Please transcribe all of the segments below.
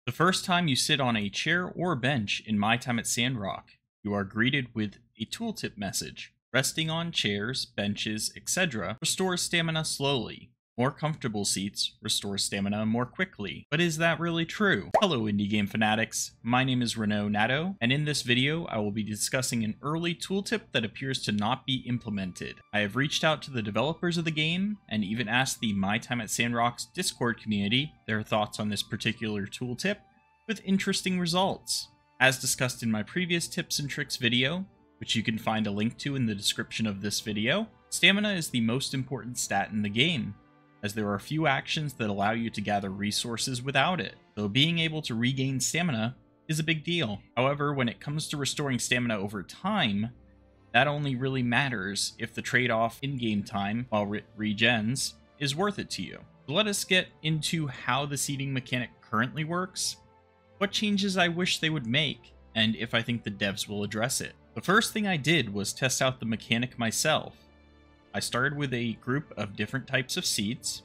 The first time you sit on a chair or bench in My Time at Sandrock, you are greeted with a tooltip message. Resting on chairs, benches, etc. restores stamina slowly. More comfortable seats restore stamina more quickly. But is that really true? Hello indie game fanatics, my name is Renaud Nadeau, and in this video I will be discussing an early tooltip that appears to not be implemented. I have reached out to the developers of the game, and even asked the My Time at Sandrock's Discord community their thoughts on this particular tooltip, with interesting results. As discussed in my previous tips and tricks video, which you can find a link to in the description of this video, stamina is the most important stat in the game, as there are few actions that allow you to gather resources without it, though being able to regain stamina is a big deal. However, when it comes to restoring stamina over time, that only really matters if the trade-off in-game time while regens is worth it to you. So let us get into how the seating mechanic currently works, what changes I wish they would make, and if I think the devs will address it. The first thing I did was test out the mechanic myself. I started with a group of different types of seats.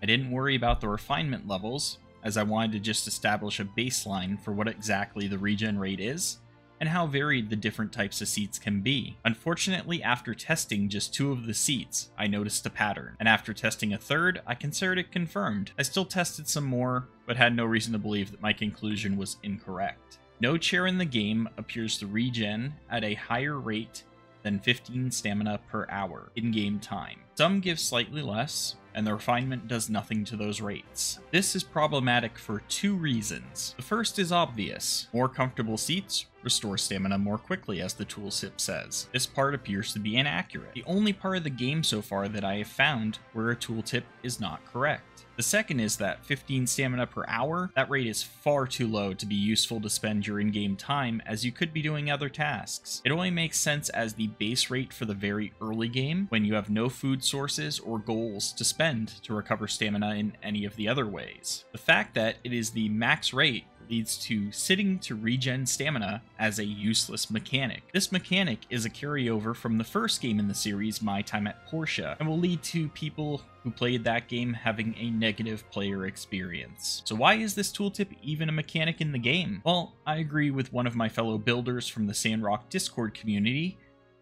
I didn't worry about the refinement levels, as I wanted to just establish a baseline for what exactly the regen rate is, and how varied the different types of seats can be. Unfortunately, after testing just 2 of the seats, I noticed a pattern, and after testing a third, I considered it confirmed. I still tested some more, but had no reason to believe that my conclusion was incorrect. No chair in the game appears to regen at a higher rate than 15 stamina per hour in-game time. Some give slightly less, and the refinement does nothing to those rates. This is problematic for 2 reasons. The first is obvious. More comfortable seats restore stamina more quickly, as the tooltip says. This part appears to be inaccurate. The only part of the game so far that I have found where a tooltip is not correct. The second is that 15 stamina per hour, that rate is far too low to be useful to spend your in-game time, as you could be doing other tasks. It only makes sense as the base rate for the very early game, when you have no food sources or goals to spend to recover stamina in any of the other ways. The fact that it is the max rate leads to sitting to regen stamina as a useless mechanic. This mechanic is a carryover from the first game in the series, My Time at Portia, and will lead to people who played that game having a negative player experience. So why is this tooltip even a mechanic in the game? Well, I agree with one of my fellow builders from the Sandrock Discord community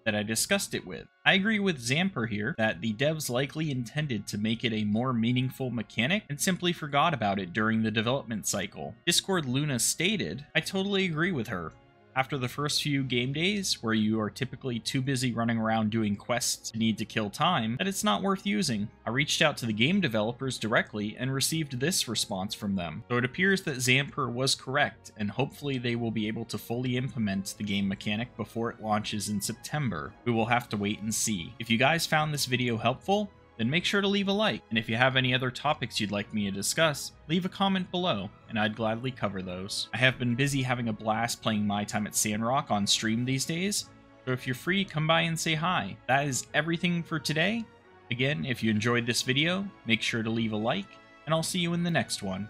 that I discussed it with. I agree with Zamper here that the devs likely intended to make it a more meaningful mechanic and simply forgot about it during the development cycle. Discord Luna stated, "I totally agree with her. After the first few game days, where you are typically too busy running around doing quests to need to kill time, that it's not worth using. I reached out to the game developers directly and received this response from them." So it appears that Zamper was correct, and hopefully they will be able to fully implement the game mechanic before it launches in September. We will have to wait and see. If you guys found this video helpful, then make sure to leave a like, and if you have any other topics you'd like me to discuss, leave a comment below, and I'd gladly cover those. I have been busy having a blast playing My Time at Sandrock on stream these days, so if you're free, come by and say hi. That is everything for today. Again, if you enjoyed this video, make sure to leave a like, and I'll see you in the next one.